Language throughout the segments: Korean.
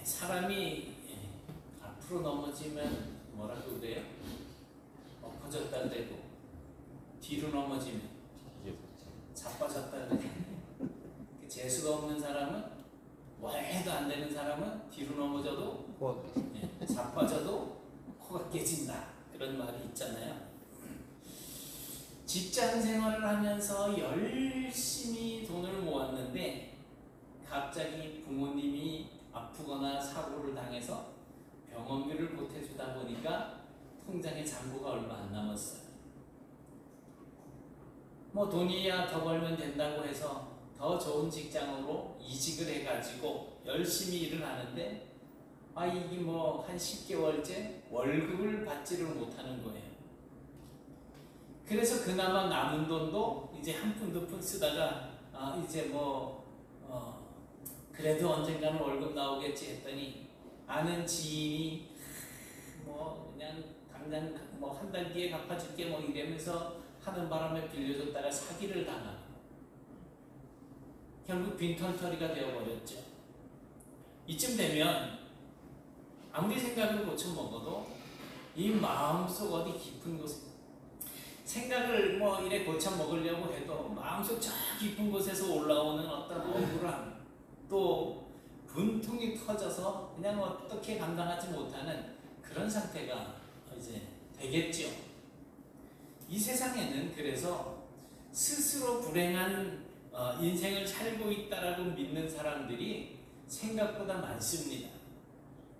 사람이 앞으로 넘어지면 뭐라고 그래요? 엎어졌다 그러고 뒤로 넘어지면 자빠졌다 그러잖아요. 재수가 없는 사람은 뭐 해도 안 되는 사람은 뒤로 넘어져도 자빠져도 코가 깨진다 그런 말이 있잖아요. 직장 생활을 하면서 열심히 돈을 모았는데 갑자기 부모님이 아프거나 사고를 당해서 병원비를 보태주다 보니까 통장에 잔고가 얼마 안 남았어요. 뭐 돈이야 더 벌면 된다고 해서 더 좋은 직장으로 이직을 해가지고 열심히 일을 하는데 이게 뭐 한 10개월째 월급을 받지를 못하는 거예요. 그래서 그나마 남은 돈도 이제 한 푼 두 푼 쓰다가 이제 뭐 그래도 언젠가는 월급 나오겠지 했더니 아는 지인이 뭐 그냥 당장 뭐 한 달 뒤에 갚아줄게 뭐 이러면서 하는 바람에 빌려줬다가 사기를 당하고 결국 빈털터리가 되어버렸죠. 이쯤 되면 아무리 생각을 고쳐 먹어도 이 마음속 어디 깊은 곳에 생각을 뭐 이래 고쳐 먹으려고 해도 마음속 저 깊은 곳에서 올라오는 어떤 억울함 또 분통이 터져서 그냥 어떻게 감당하지 못하는 그런 상태가 이제 되겠죠. 이 세상에는 그래서 스스로 불행한 인생을 살고 있다라고 믿는 사람들이 생각보다 많습니다.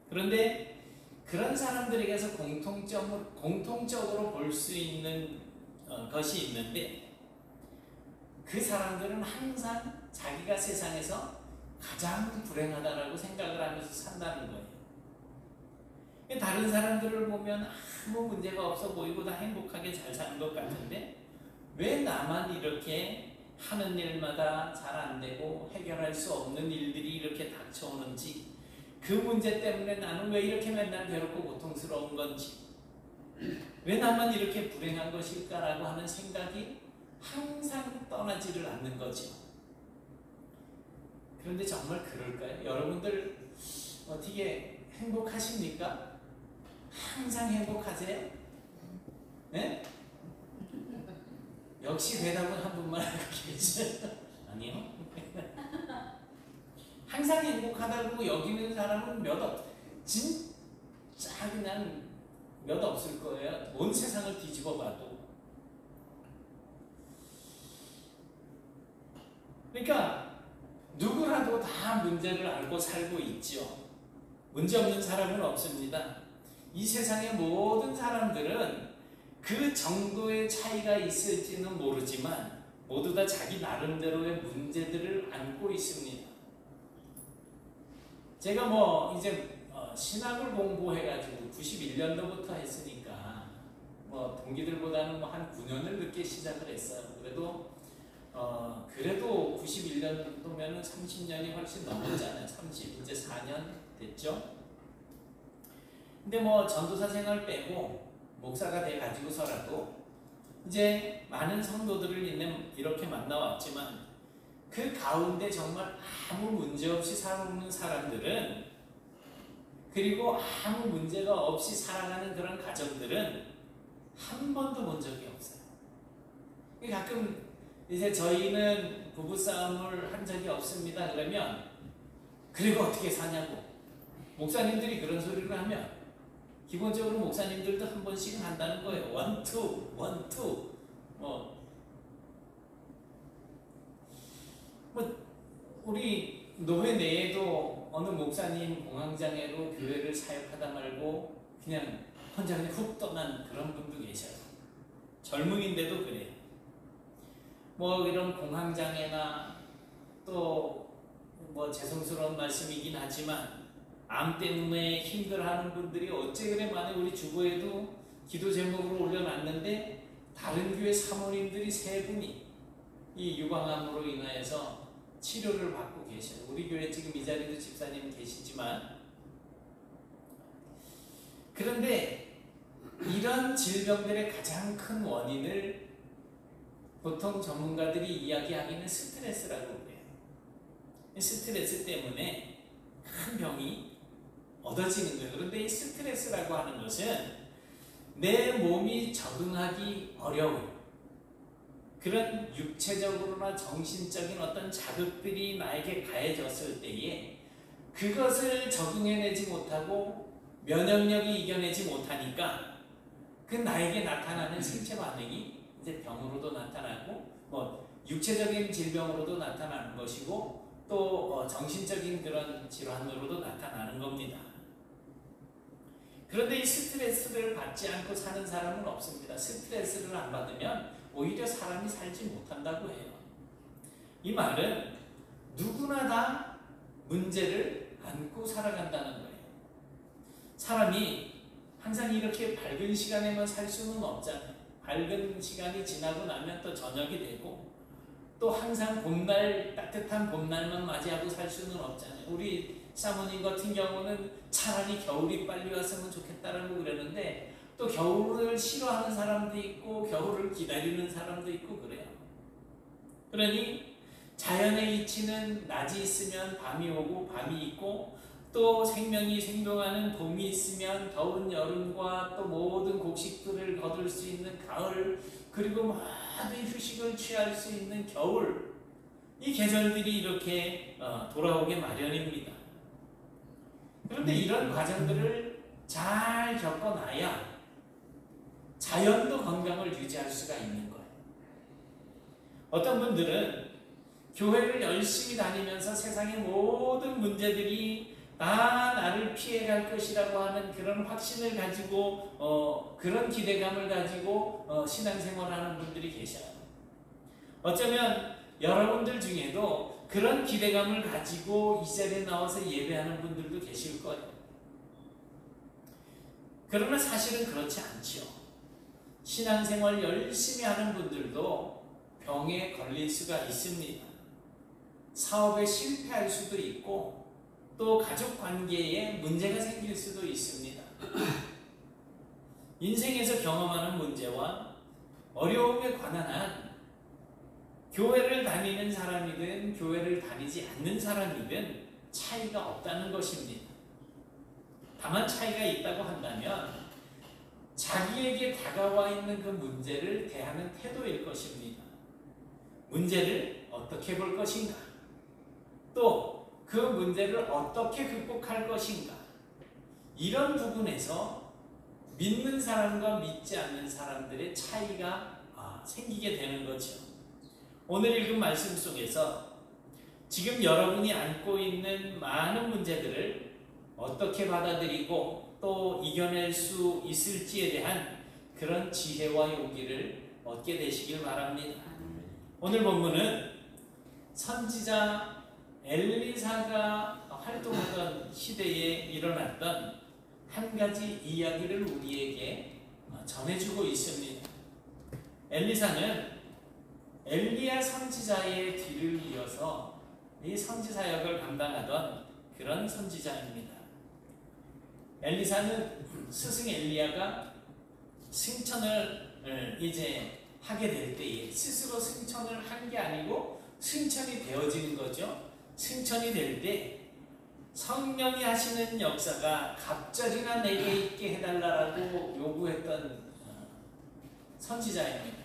그런데 그런 사람들에게서 공통적으로 볼 수 있는 것이 있는데 그 사람들은 항상 자기가 세상에서 가장 불행하다라고 생각을 하면서 산다는 거예요. 다른 사람들을 보면 아무 문제가 없어 보이고 다 행복하게 잘 사는 것 같은데 왜 나만 이렇게 하는 일마다 잘 안 되고 해결할 수 없는 일들이 이렇게 닥쳐오는지 그 문제 때문에 나는 왜 이렇게 맨날 괴롭고 고통스러운 건지 왜 나만 이렇게 불행한 것일까라고 하는 생각이 항상 떠나지를 않는 거죠. 그런데 정말 그럴까요? 여러분들 어떻게 행복하십니까? 항상 행복하세요? 네? 역시 대답은 한 분만 하고 계시죠? 아니요. 항상 행복하다고 여기는 사람은 진짜 그냥 몇 없을 거예요. 온 세상을 뒤집어 봐도. 그러니까 누구라도 다 문제를 알고 살고 있죠. 문제 없는 사람은 없습니다. 이 세상의 모든 사람들은 그 정도의 차이가 있을지는 모르지만 모두 다 자기 나름대로의 문제들을 안고 있습니다. 제가 뭐 이제 신학을 공부해가지고 91년도부터 했으니까 뭐 동기들보다는 뭐 한 9년을 늦게 시작을 했어요. 그래도 91년도면은 30년이 훨씬 넘었잖아요. 이제 4년 됐죠. 근데 뭐 전도사 생활 빼고 목사가 돼 가지고서라도 이제 많은 성도들을 이렇게 만나왔지만 그 가운데 정말 아무 문제 없이 살아오는 사람들은 그리고 아무 문제가 없이 살아가는 그런 가정들은 한 번도 본 적이 없어요. 가끔 이제 저희는 부부싸움을 한 적이 없습니다. 그러면 그리고 어떻게 사냐고 목사님들이 그런 소리를 하면 기본적으로 목사님들도 한 번씩은 한다는 거예요. 원투 우리 노회 내에도 어느 목사님 공황장애로 교회를 사역하다 말고 그냥 혼자 그냥 훅 떠난 그런 분도 계셔요. 젊은인데도 그래요. 뭐 이런 공황장애나 또 뭐 죄송스러운 말씀이긴 하지만 암 때문에 힘들어하는 분들이 어째 그래 많이 우리 주보에도 기도 제목으로 올려놨는데 다른 교회 사모님들이 3분이 이 유방암으로 인하여서 치료를 받고 계셔요. 우리 교회 지금 이 자리도 집사님 계시지만 그런데 이런 질병들의 가장 큰 원인을 보통 전문가들이 이야기하기는 스트레스라고 그래요. 스트레스 때문에 큰 병이 얻어지는 거예요. 그런데 이 스트레스라고 하는 것은 내 몸이 적응하기 어려운 그런 육체적으로나 정신적인 어떤 자극들이 나에게 가해졌을 때에 그것을 적응해내지 못하고 면역력이 이겨내지 못하니까 그 나에게 나타나는 생체 반응이 이제 병으로도 나타나고 육체적인 질병으로도 나타나는 것이고 또 정신적인 그런 질환으로도 나타나는 겁니다. 그런데 이 스트레스를 받지 않고 사는 사람은 없습니다. 스트레스를 안 받으면 오히려 사람이 살지 못한다고 해요. 이 말은 누구나 다 문제를 안고 살아간다는 거예요. 사람이 항상 이렇게 밝은 시간에만 살 수는 없잖아요. 밝은 시간이 지나고 나면 또 저녁이 되고 또 항상 봄날, 따뜻한 봄날만 맞이하고 살 수는 없잖아요. 우리 사모님 같은 경우는 차라리 겨울이 빨리 왔으면 좋겠다라고 그러는데 또 겨울을 싫어하는 사람도 있고 겨울을 기다리는 사람도 있고 그래요. 그러니 자연의 이치는 낮이 있으면 밤이 오고 밤이 있고 또 생명이 생동하는 봄이 있으면 더운 여름과 또 모든 곡식들을 거둘 수 있는 가을 그리고 모든 휴식을 취할 수 있는 겨울 이 계절들이 이렇게 돌아오게 마련입니다. 그런데 이런 과정들을 잘 겪어놔야 자연도 건강을 유지할 수가 있는 거예요. 어떤 분들은 교회를 열심히 다니면서 세상의 모든 문제들이 다 나를 피해갈 것이라고 하는 그런 확신을 가지고 그런 기대감을 가지고 신앙생활하는 분들이 계셔요. 어쩌면 여러분들 중에도 그런 기대감을 가지고 이 자리에 나와서 예배하는 분들도 계실 거예요. 그러나 사실은 그렇지 않죠. 신앙생활 열심히 하는 분들도 병에 걸릴 수가 있습니다. 사업에 실패할 수도 있고 또 가족 관계에 문제가 생길 수도 있습니다. 인생에서 경험하는 문제와 어려움에 관한 한 교회를 다니는 사람이든 교회를 다니지 않는 사람이든 차이가 없다는 것입니다. 다만 차이가 있다고 한다면 자기에게 다가와 있는 그 문제를 대하는 태도일 것입니다. 문제를 어떻게 볼 것인가? 또 그 문제를 어떻게 극복할 것인가? 이런 부분에서 믿는 사람과 믿지 않는 사람들의 차이가 생기게 되는 거죠. 오늘 읽은 말씀 속에서 지금 여러분이 안고 있는 많은 문제들을 어떻게 받아들이고 또 이겨낼 수 있을지에 대한 그런 지혜와 용기를 얻게 되시길 바랍니다. 오늘 본문은 선지자 엘리사가 활동하던 시대에 일어났던 한 가지 이야기를 우리에게 전해주고 있습니다. 엘리사는 엘리야 선지자의 뒤를 이어서 이 선지사역을 감당하던 그런 선지자입니다. 엘리사는 스승 엘리야가 승천을 이제 하게 될 때에 스스로 승천을 한 게 아니고 승천이 되어지는 거죠. 승천이 될 때 성령이 하시는 역사가 갑절이나 내게 있게 해달라고 요구했던 선지자입니다.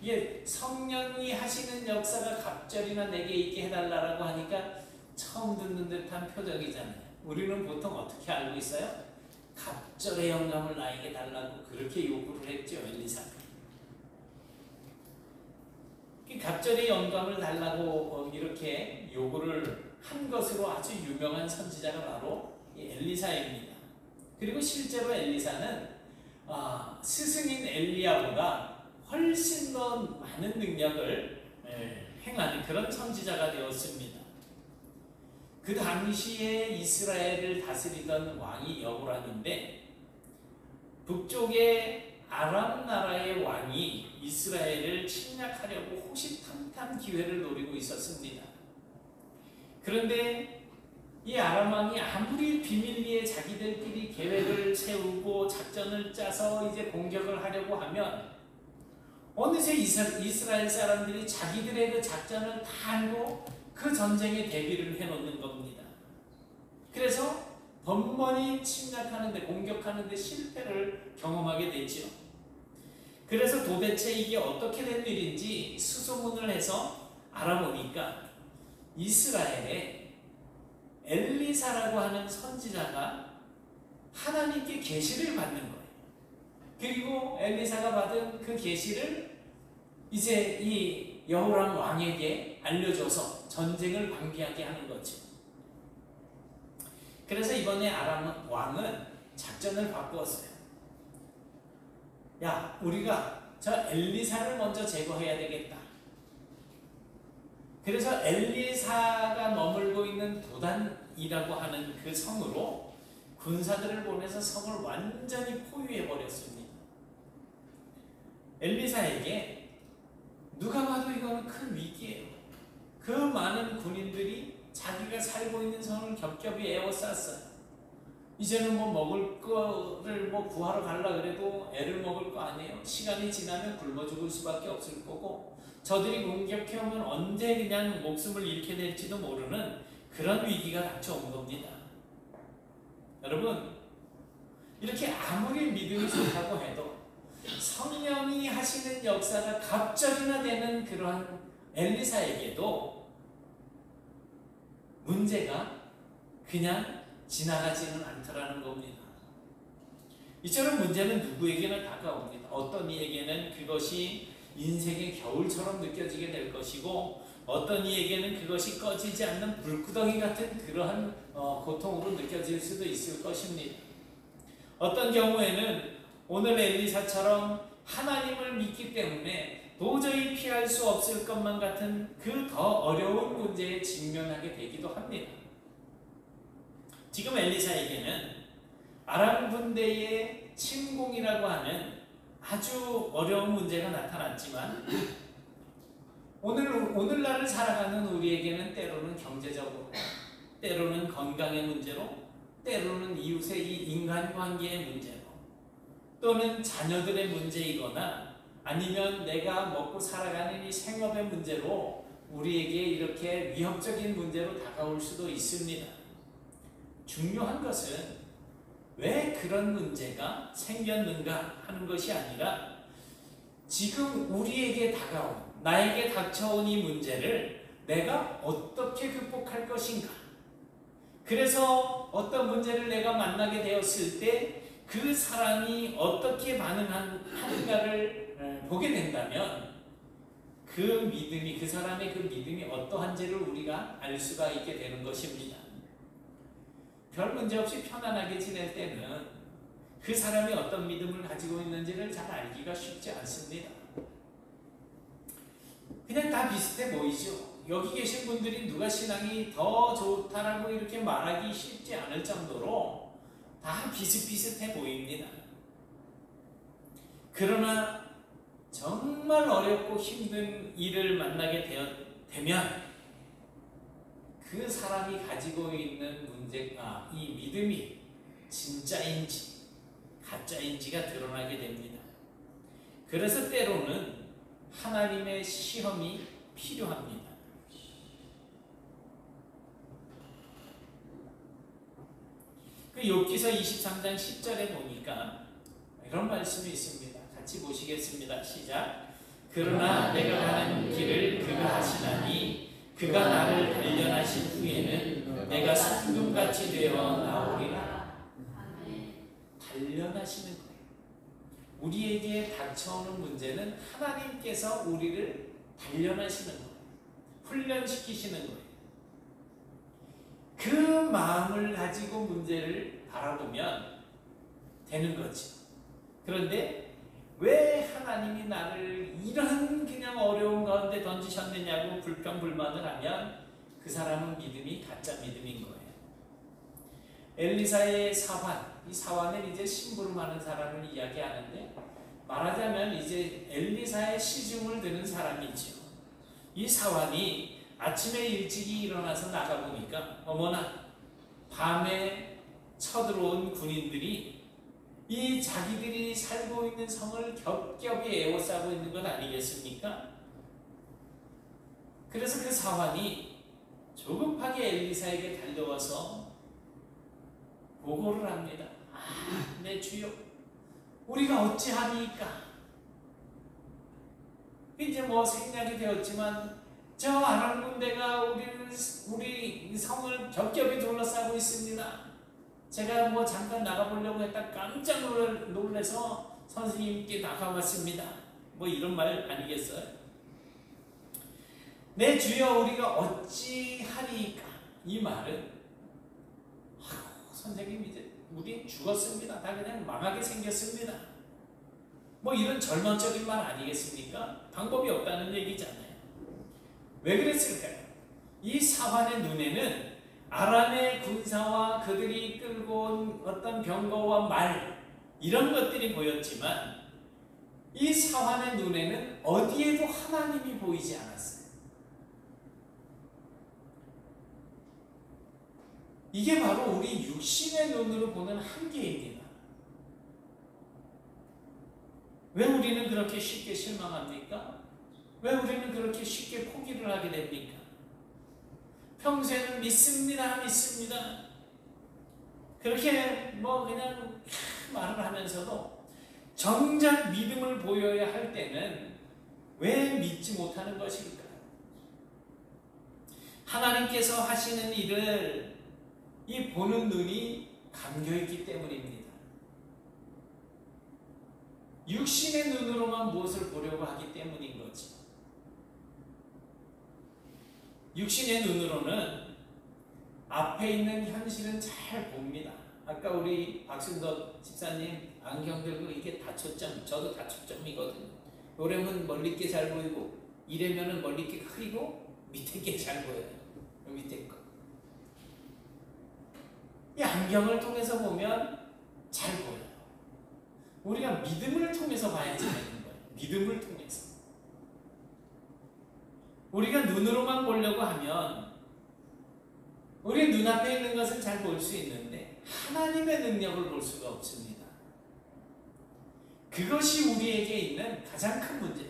이게 성령이 하시는 역사가 갑절이나 내게 있게 해달라고 하니까 처음 듣는 듯한 표정이잖아요. 우리는 보통 어떻게 알고 있어요? 갑절의 영감을 나에게 달라고 그렇게 요구를 했죠, 엘리사가. 갑절의 영감을 달라고 이렇게 요구를 한 것으로 아주 유명한 선지자가 바로 엘리사입니다. 그리고 실제로 엘리사는 스승인 엘리야보다 훨씬 더 많은 능력을 행하는 그런 선지자가 되었습니다. 그 당시에 이스라엘을 다스리던 왕이 여호람인데 북쪽의 아람 나라의 왕이 이스라엘을 침략하려고 호시탐탐 기회를 노리고 있었습니다. 그런데 이 아람 왕이 아무리 비밀리에 자기들끼리 계획을 세우고 작전을 짜서 이제 공격을 하려고 하면 어느새 이스라엘 사람들이 자기들의 그 작전을 다 알고 그 전쟁에 대비를 해놓는 겁니다. 그래서 번번이 침략하는데 공격하는데 실패를 경험하게 되죠. 그래서 도대체 이게 어떻게 된 일인지 수소문을 해서 알아보니까 이스라엘에 엘리사라고 하는 선지자가 하나님께 계시를 받는 거예요. 그리고 엘리사가 받은 그 계시를 이제 이 여호람 왕에게 알려줘서 전쟁을 방비하게 하는 거죠. 그래서 이번에 아람 왕은 작전을 바꾸었어요. 야, 우리가 저 엘리사를 먼저 제거해야 되겠다. 그래서 엘리사가 머물고 있는 도단이라고 하는 그 성으로 군사들을 보내서 성을 완전히 포위해 버렸습니다. 엘리사에게 누가 봐도 이거는 큰 위기예요. 그 많은 군인들이 자기가 살고 있는 성을 겹겹이 에워쌌어요. 이제는 뭐 먹을 거를 뭐 구하러 가려 그래도 애를 먹을 거 아니에요. 시간이 지나면 굶어 죽을 수밖에 없을 거고, 저들이 공격해 오면 언제 그냥 목숨을 잃게 될지도 모르는 그런 위기가 닥쳐온 겁니다. 여러분, 이렇게 아무리 믿음이 좋다고 해도 성령이 하시는 역사가 갑절이나 되는 그러한 엘리사에게도 문제가 그냥 지나가지는 않더라는 겁니다. 이처럼 문제는 누구에게나 다가옵니다. 어떤 이에게는 그것이 인생의 겨울처럼 느껴지게 될 것이고, 어떤 이에게는 그것이 꺼지지 않는 불구덩이 같은 그러한 고통으로 느껴질 수도 있을 것입니다. 어떤 경우에는 오늘 엘리사처럼 하나님을 믿기 때문에 도저히 피할 수 없을 것만 같은 그 더 어려운 문제에 직면하게 되기도 합니다. 지금 엘리사에게는 아람 군대의 침공이라고 하는 아주 어려운 문제가 나타났지만, 오늘날을 살아가는 우리에게는 때로는 경제적으로, 때로는 건강의 문제로, 때로는 이웃의 이 인간관계의 문제로, 또는 자녀들의 문제이거나 아니면 내가 먹고 살아가는 이 생업의 문제로 우리에게 이렇게 위협적인 문제로 다가올 수도 있습니다. 중요한 것은 왜 그런 문제가 생겼는가 하는 것이 아니라, 지금 우리에게 다가온, 나에게 닥쳐온 이 문제를 내가 어떻게 극복할 것인가. 그래서 어떤 문제를 내가 만나게 되었을 때 그 사람이 어떻게 반응하는가를 보게 된다면 그 믿음이, 그 사람의 그 믿음이 어떠한지를 우리가 알 수가 있게 되는 것입니다. 별 문제 없이 편안하게 지낼 때는 그 사람이 어떤 믿음을 가지고 있는지를 잘 알기가 쉽지 않습니다. 그냥 다 비슷해 보이죠. 여기 계신 분들이 누가 신앙이 더 좋다라고 이렇게 말하기 쉽지 않을 정도로 다 비슷비슷해 보입니다. 그러나 정말 어렵고 힘든 일을 만나게 되면 그 사람이 가지고 있는 문제가, 이 믿음이 진짜인지 가짜인지가 드러나게 됩니다. 그래서 때로는 하나님의 시험이 필요합니다. 그 욥기서 23장 10절에 보니까 이런 말씀이 있습니다. 같이 보시겠습니다. 시작. 그러나 내가 가는 길을 그가 하시나니 그가 나를 단련하신 후에는 내가 순금같이 되어 나오리라. 단련하시는 거예요. 우리에게 닥쳐오는 문제는 하나님께서 우리를 단련하시는 거예요. 훈련시키시는 거예요. 그 마음을 가지고 문제를 바라보면 되는 거죠. 그런데 왜 하나님이 나를 이런 그냥 어려운 가운데 던지셨느냐고 불평불만을 하면 그 사람은 믿음이 가짜 믿음인 거예요. 엘리사의 사환, 이 사환은 이제 심부름하는 사람을 이야기하는데, 말하자면 이제 엘리사의 시중을 드는 사람이죠. 이 사환이 아침에 일찍이 일어나서 나가보니까 어머나, 밤에 쳐들어온 군인들이 이 자기들이 살고 있는 성을 겹겹이 에워싸고 있는 것 아니겠습니까? 그래서 그 사환이 조급하게 엘리사에게 달려와서 보고를 합니다. 아, 내 주여, 우리가 어찌하니까. 이제 뭐 생략이 되었지만 저 아람 군대가 우리 성을 겹겹이 둘러싸고 있습니다. 제가 뭐 잠깐 나가보려고 했다 깜짝 놀래서 선생님께 나가봤습니다. 뭐 이런 말 아니겠어요? 내 주여, 우리가 어찌하리까. 이 말은 선생님, 이제 우리 죽었습니다. 다 그냥 망하게 생겼습니다. 뭐 이런 절망적인 말 아니겠습니까? 방법이 없다는 얘기잖아요. 왜 그랬을까요? 이 사환의 눈에는 아람의 군사와 그들이 끌고 온 어떤 병거와 말, 이런 것들이 보였지만 이 사환의 눈에는 어디에도 하나님이 보이지 않았어요. 이게 바로 우리 육신의 눈으로 보는 한계입니다. 왜 우리는 그렇게 쉽게 실망합니까? 왜 우리는 그렇게 쉽게 포기를 하게 됩니까? 평소에는 믿습니다. 그렇게 뭐 그냥 말을 하면서도 정작 믿음을 보여야 할 때는 왜 믿지 못하는 것일까요? 하나님께서 하시는 일을 이 보는 눈이 감겨있기 때문입니다. 육신의 눈으로만 무엇을 보려고 하기 때문인 거지. 육신의 눈으로는 앞에 있는 현실은 잘 봅니다. 아까 우리 박순덕 집사님 안경 들고 이게 다초점, 저도 다초점이거든요. 요래면 멀리 게 잘 보이고, 이래면은 멀리 게 흐리고, 밑에 게 잘 보여요. 밑에 거. 이 안경을 통해서 보면 잘 보여요. 우리가 믿음을 통해서 봐야지 되는 거예요. 믿음을 통해서. 우리가 눈으로만 보려고 하면 우리 눈앞에 있는 것은 잘 볼 수 있는데 하나님의 능력을 볼 수가 없습니다. 그것이 우리에게 있는 가장 큰 문제.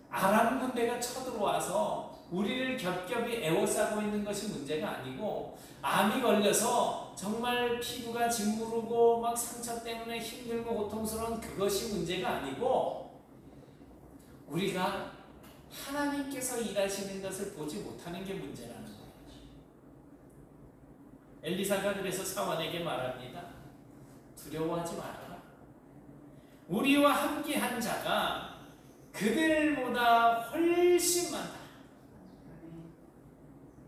아람 군대가 쳐들어와서 우리를 겹겹이 에워싸고 있는 것이 문제가 아니고, 암이 걸려서 정말 피부가 짓무르고 막 상처 때문에 힘들고 고통스러운 그것이 문제가 아니고, 우리가 하나님께서 일하시는 것을 보지 못하는 게 문제라는 거예요. 엘리사가 그래서 사환에게 말합니다. 두려워하지 말아라. 우리와 함께한 자가 그들보다 훨씬 많다.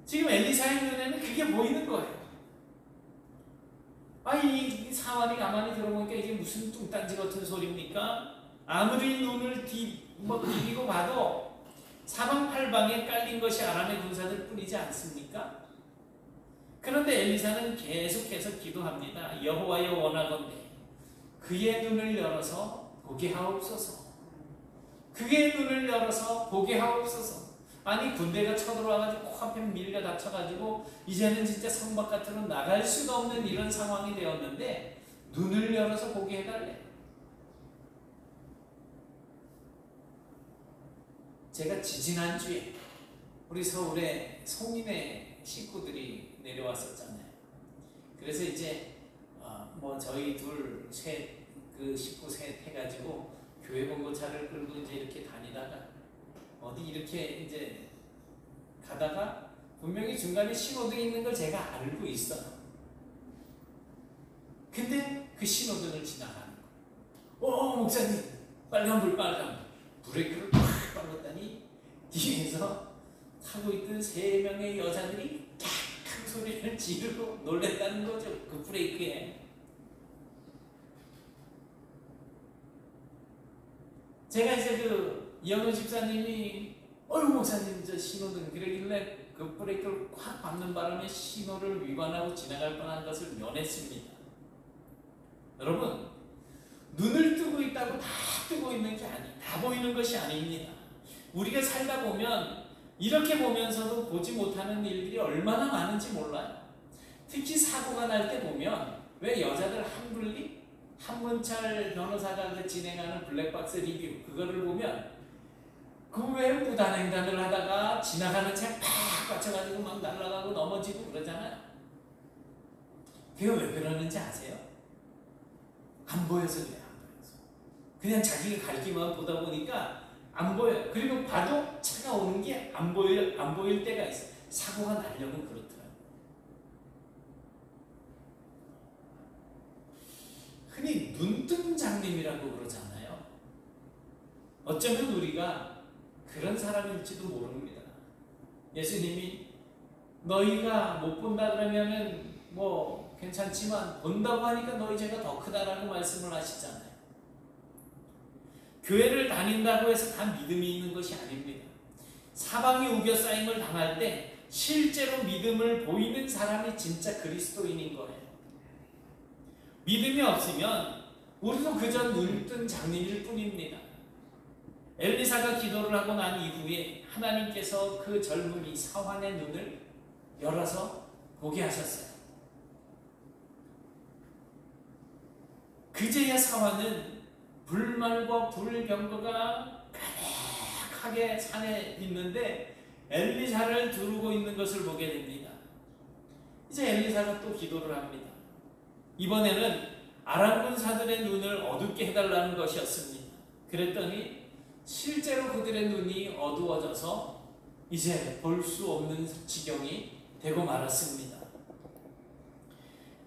지금 엘리사의 눈에는 그게 보이는 거예요. 이 사환이 가만히 들어보니까 이게 무슨 뚱딴지 같은 소리입니까? 아무리 눈을 비비고 봐도 사방팔방에 깔린 것이 아람의 군사들 뿐이지 않습니까? 그런데 엘리사는 계속해서 기도합니다. 여호와여, 원하건대 그의 눈을 열어서 보게 하옵소서. 그의 눈을 열어서 보게 하옵소서. 아니, 군대가 쳐들어와가지고 코앞에 밀려 다쳐가지고 이제는 진짜 성 바깥으로 나갈 수가 없는 이런 상황이 되었는데 눈을 열어서 보게 해달래. 제가 지지난주에 우리 서울에 송인회 식구들이 내려왔었잖아요. 그래서 이제 뭐 저희 둘, 셋, 그 식구 셋 해가지고 교회 봉고차를 끌고 이제 이렇게 다니다가 어디 이렇게 이제 가다가 분명히 중간에 신호등이 있는 걸 제가 알고 있어요. 근데 그 신호등을 지나가는 거예요. 목사님, 빨간불. 브레이크를 팍 밟았더니 뒤에서 타고 있던 3명의 여자들이 큰 소리를 지르고 놀랬다는 거죠. 그 브레이크에. 제가 이제 이영호 집사님이 목사님 저 신호등 그러길래 그 브레이크를 꽉 밟는 바람에 신호를 위반하고 지나갈 뻔한 것을 면했습니다. 여러분, 눈을 뜨고 있다고 다 뜨고 있는 게 아니에요. 다 보이는 것이 아닙니다. 우리가 살다 보면 이렇게 보면서도 보지 못하는 일들이 얼마나 많은지 몰라요. 특히 사고가 날 때 보면 왜 여자들 한문철 변호사가 진행하는 블랙박스 리뷰 그거를 보면 그 왜 무단횡단을 하다가 지나가는 차 팍 받쳐가지고 막 날아가고 넘어지고 그러잖아요. 그게 왜 그러는지 아세요? 안 보여서 그래요. 안 보여서. 그냥 자기가 갈 길만 보다 보니까 안 보여요. 그리고 봐도 차가 오는 게 안 보일 때가 있어요. 사고가 나려면 그렇더라고요. 흔히 눈뜬 장님이라고 그러잖아요. 어쩌면 우리가 그런 사람일지도 모릅니다. 예수님이 너희가 못 본다 그러면은 뭐 괜찮지만 본다고 하니까 너희 죄가 더 크다라고 말씀을 하시잖아요. 교회를 다닌다고 해서 다 믿음이 있는 것이 아닙니다. 사방이 우겨싸임을 당할 때 실제로 믿음을 보이는 사람이 진짜 그리스도인인 거예요. 믿음이 없으면 우리도 그저 눈뜬 장님일 뿐입니다. 엘리사가 기도를 하고 난 이후에 하나님께서 그 젊은이 사환의 눈을 열어서 보게 하셨어요. 그제야 사환은 불말과 불병거가 가득하게 산에 있는데 엘리사를 두르고 있는 것을 보게 됩니다. 이제 엘리사가 또 기도를 합니다. 이번에는 아람 군사들의 눈을 어둡게 해달라는 것이었습니다. 그랬더니 실제로 그들의 눈이 어두워져서 이제 볼 수 없는 지경이 되고 말았습니다.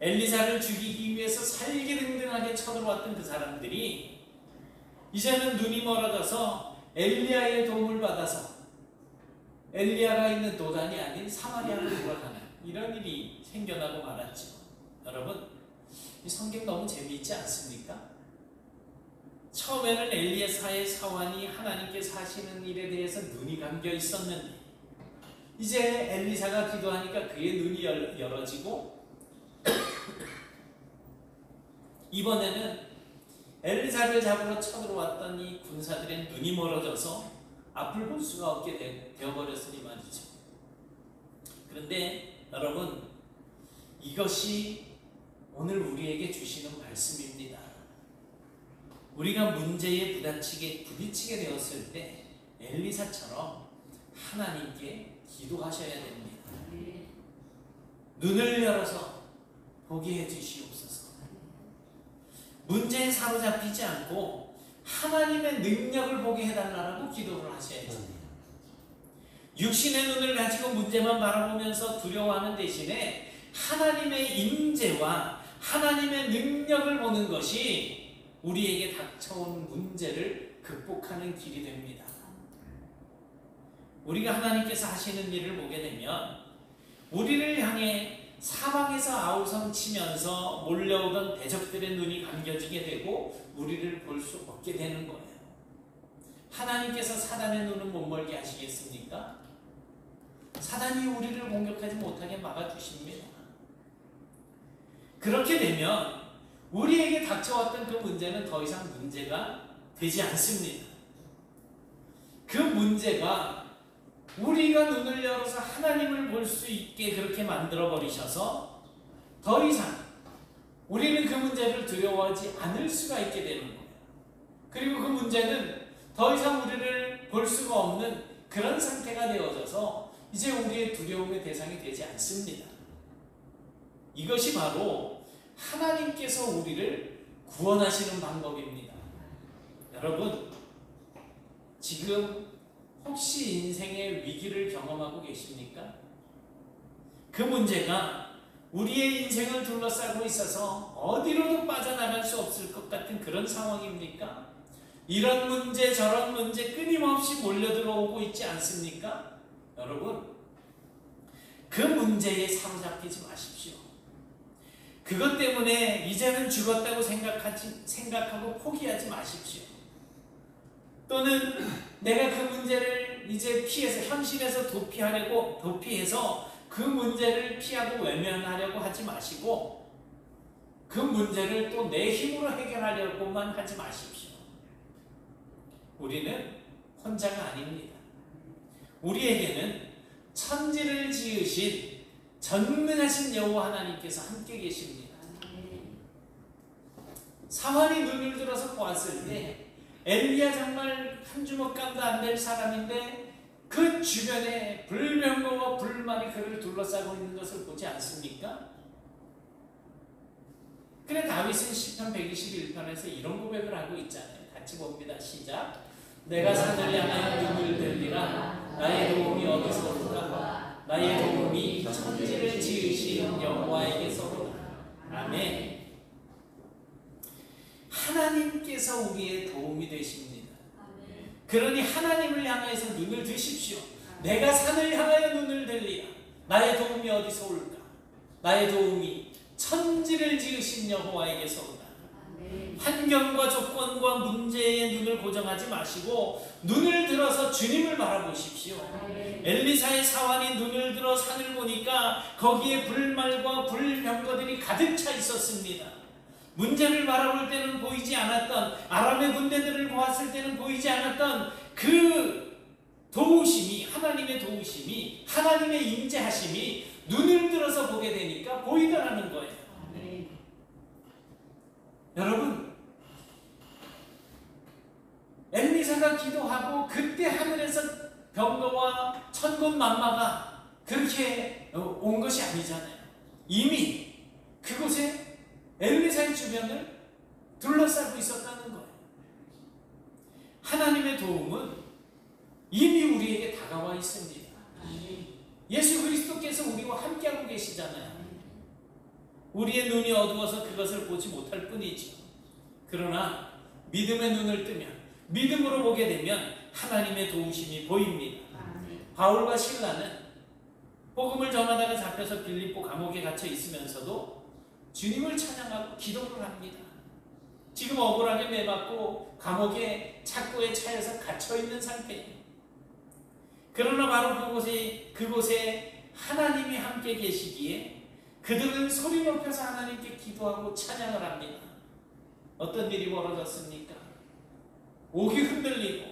엘리사를 죽이기 위해서 살기등등하게 쳐들어왔던 그 사람들이 이제는 눈이 멀어져서 엘리야의 도움을 받아서 엘리야가 있는 도단이 아닌 사마리아로 돌아가는 이런 일이 생겨나고 말았죠. 여러분, 이 성경 너무 재미있지 않습니까? 처음에는 엘리야의 사환이 하나님께서 하시는 일에 대해서 눈이 감겨 있었는데 이제 엘리사가 기도하니까 그의 눈이 열어지고 이번에는 엘리사를 잡으러 쳐들어왔던 이 군사들의 눈이 멀어져서 앞을 볼 수가 없게 되어버렸으니 말이죠. 그런데 여러분, 이것이 오늘 우리에게 주시는 말씀입니다. 우리가 문제에 부딪히게 되었을 때 엘리사처럼 하나님께 기도하셔야 됩니다. 눈을 열어서 보게 해주시옵소서. 문제에 사로잡히지 않고 하나님의 능력을 보게 해달라고 기도를 하셔야죠. 육신의 눈을 가지고 문제만 바라보면서 두려워하는 대신에 하나님의 임재와 하나님의 능력을 보는 것이 우리에게 닥쳐온 문제를 극복하는 길이 됩니다. 우리가 하나님께서 하시는 일을 보게 되면 우리를 향해 사방에서 아우성 치면서 몰려오던 대적들의 눈이 감겨지게 되고 우리를 볼 수 없게 되는 거예요. 하나님께서 사단의 눈을 못 멀게 하시겠습니까? 사단이 우리를 공격하지 못하게 막아주십니다. 그렇게 되면 우리에게 닥쳐왔던 그 문제는 더 이상 문제가 되지 않습니다. 그 문제가 우리가 눈을 열어서 하나님을 볼 수 있게 그렇게 만들어 버리셔서 더 이상 우리는 그 문제를 두려워하지 않을 수가 있게 되는 거예요. 그리고 그 문제는 더 이상 우리를 볼 수가 없는 그런 상태가 되어져서 이제 우리의 두려움의 대상이 되지 않습니다. 이것이 바로 하나님께서 우리를 구원하시는 방법입니다. 여러분, 지금 혹시 인생의 위기를 경험하고 계십니까? 그 문제가 우리의 인생을 둘러싸고 있어서 어디로도 빠져나갈 수 없을 것 같은 그런 상황입니까? 이런 문제 저런 문제 끊임없이 몰려들어오고 있지 않습니까? 여러분, 그 문제에 사로잡히지 마십시오. 그것 때문에 이제는 죽었다고 생각하고 포기하지 마십시오. 또는 내가 그 문제를 이제 피해서 현실에서 도피해서 그 문제를 피하고 외면하려고 하지 마시고 그 문제를 또 내 힘으로 해결하려고만 하지 마십시오. 우리는 혼자가 아닙니다. 우리에게는 천지를 지으신 전능하신 여호와 하나님께서 함께 계십니다. 사환이 눈을 들어서 보았을 때 엘리야 정말 한 주먹감도 안 될 사람인데 그 주변에 불명거와 불만이 그를 둘러싸고 있는 것을 보지 않습니까? 그래 다윗은 시편 121편에서 이런 고백을 하고 있잖아요. 같이 봅니다. 시작. 내가 산을 향하여 눈을 들리라. 나의 도움이 어디서 올까? 나의 도움이 천지를 지으신 여호와에게서로다. 아멘. 하나님께서 우리의 도움이 되십니다. 그러니 하나님을 향해서 눈을 드십시오. 내가 산을 향하여 눈을 들리라. 나의 도움이 어디서 올까? 나의 도움이 천지를 지으신 여호와에게서로다. 환경과 조건과 문제에 눈을 고정하지 마시고 눈을 들어서 주님을 바라보십시오. 엘리사의 사환이 눈을 들어 산을 보니까 거기에 불말과 불병거들이 가득 차 있었습니다. 문제를 바라볼 때는 보이지 않았던, 아람의 군대들을 보았을 때는 보이지 않았던 그 도우심이, 하나님의 도우심이, 하나님의 임재하심이 눈을 들어서 보게 되니까 보이더라는 거예요. 여러분, 엘리사가 기도하고 그때 하늘에서 병거와 천군만마가 그렇게 온 것이 아니잖아요. 이미 그곳에 엘리사의 주변을 둘러싸고 있었다는 거예요. 하나님의 도움은 이미 우리에게 다가와 있습니다. 예수 그리스도께서 우리와 함께하고 계시잖아요. 우리의 눈이 어두워서 그것을 보지 못할 뿐이지. 그러나 믿음의 눈을 뜨면, 믿음으로 보게 되면 하나님의 도우심이 보입니다. 바울과 실라는 복음을 전하다가 잡혀서 빌립보 감옥에 갇혀 있으면서도 주님을 찬양하고 기도를 합니다. 지금 억울하게 매맞고 감옥에 착고에 차여서 갇혀있는 상태예요. 그러나 바로 그곳에 하나님이 함께 계시기에 그들은 소리 높여서 하나님께 기도하고 찬양을 합니다. 어떤 일이 벌어졌습니까? 옥이 흔들리고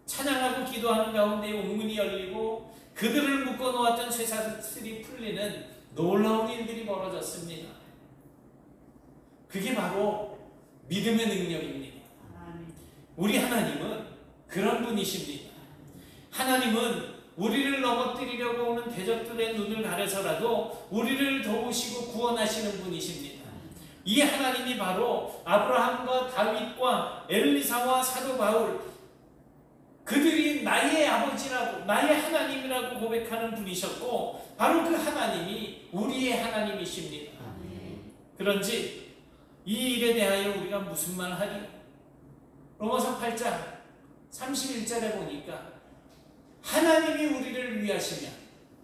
찬양하고 기도하는 가운데 옥문이 열리고 그들을 묶어놓았던 쇠사슬이 풀리는 놀라운 일들이 벌어졌습니다. 그게 바로 믿음의 능력입니다. 우리 하나님은 그런 분이십니다. 하나님은 우리를 넘어뜨리려고 오는 대적들의 눈을 가려서라도 우리를 도우시고 구원하시는 분이십니다. 이 하나님이 바로 아브라함과 다윗과 엘리사와 사도 바울, 그들이 나의 아버지라고, 나의 하나님이라고 고백하는 분이셨고 바로 그 하나님이 우리의 하나님이십니다. 그런지 이 일에 대하여 우리가 무슨 말을 하리요? 로마서 8장 31절에 보니까 하나님이 우리를 위하시면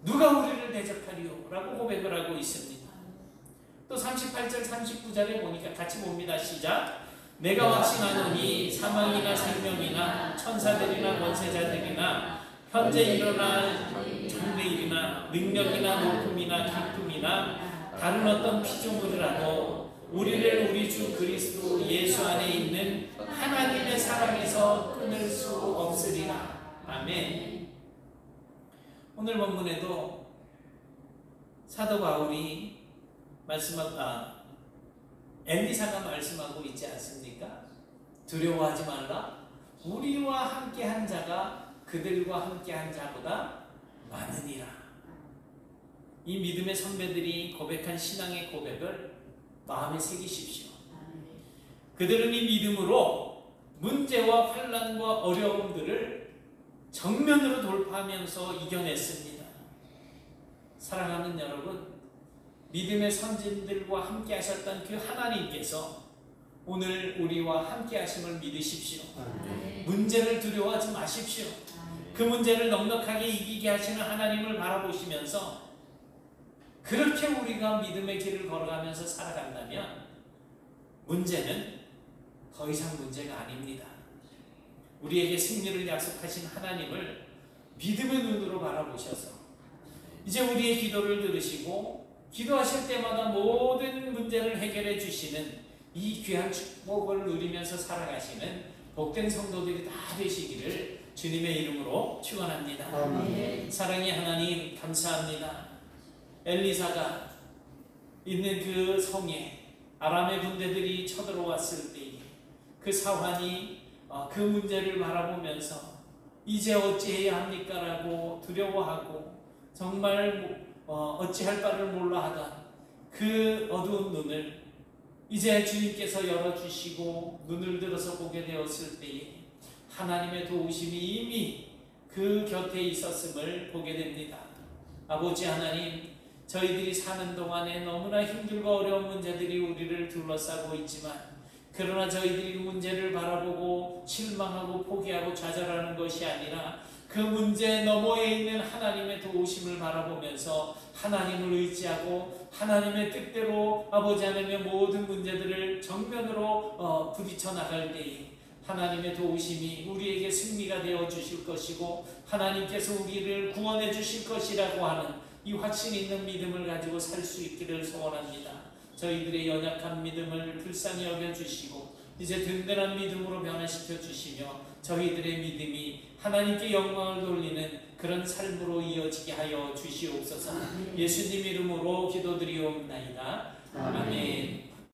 누가 우리를 대적하리요? 라고 고백을 하고 있습니다. 또 38절 39절에 보니까 같이 봅니다. 시작. 내가 확신하노니 사망이나 생명이나 천사들이나 권세자들이나 현재 일어날 장래일이나 능력이나 높음이나 기쁨이나 다른 어떤 피조물이라도 우리를 우리 주 그리스도 예수 안에 있는 하나님의 사랑에서 끊을 수 없으리라. 아멘. 오늘 본문에도 사도 바울이 엘리사가 말씀하고 있지 않습니까? 두려워하지 말라. 우리와 함께한 자가 그들과 함께한 자보다 많으니라. 이 믿음의 선배들이 고백한 신앙의 고백을 마음에 새기십시오. 그들은 이 믿음으로 문제와 환난과 어려움들을 정면으로 돌파하면서 이겨냈습니다. 사랑하는 여러분, 믿음의 선진들과 함께 하셨던 그 하나님께서 오늘 우리와 함께 하심을 믿으십시오. 문제를 두려워하지 마십시오. 그 문제를 넉넉하게 이기게 하시는 하나님을 바라보시면서 그렇게 우리가 믿음의 길을 걸어가면서 살아간다면 문제는 더 이상 문제가 아닙니다. 우리에게 승리를 약속하신 하나님을 믿음의 눈으로 바라보셔서 이제 우리의 기도를 들으시고 기도하실 때마다 모든 문제를 해결해 주시는 이 귀한 축복을 누리면서 살아가시는 복된 성도들이 다 되시기를 주님의 이름으로 축원합니다. 아멘. 사랑의 하나님 감사합니다. 엘리사가 있는 그 성에 아람의 군대들이 쳐들어왔을 때에 그 사환이 그 문제를 바라보면서 이제 어찌해야 합니까? 라고 두려워하고 정말 어찌할 바를 몰라 하던 그 어두운 눈을 이제 주님께서 열어주시고 눈을 들어서 보게 되었을 때에 하나님의 도우심이 이미 그 곁에 있었음을 보게 됩니다. 아버지 하나님, 저희들이 사는 동안에 너무나 힘들고 어려운 문제들이 우리를 둘러싸고 있지만 그러나 저희들이 그 문제를 바라보고 실망하고 포기하고 좌절하는 것이 아니라 그 문제 너머에 있는 하나님의 도우심을 바라보면서 하나님을 의지하고 하나님의 뜻대로 아버지 하나님의 모든 문제들을 정면으로 부딪혀 나갈 때에 하나님의 도우심이 우리에게 승리가 되어 주실 것이고 하나님께서 우리를 구원해 주실 것이라고 하는 이 확신 있는 믿음을 가지고 살 수 있기를 소원합니다. 저희들의 연약한 믿음을 불쌍히 여겨주시고 이제 든든한 믿음으로 변화시켜 주시며 저희들의 믿음이 하나님께 영광을 돌리는 그런 삶으로 이어지게 하여 주시옵소서. 예수님 이름으로 기도드리옵나이다.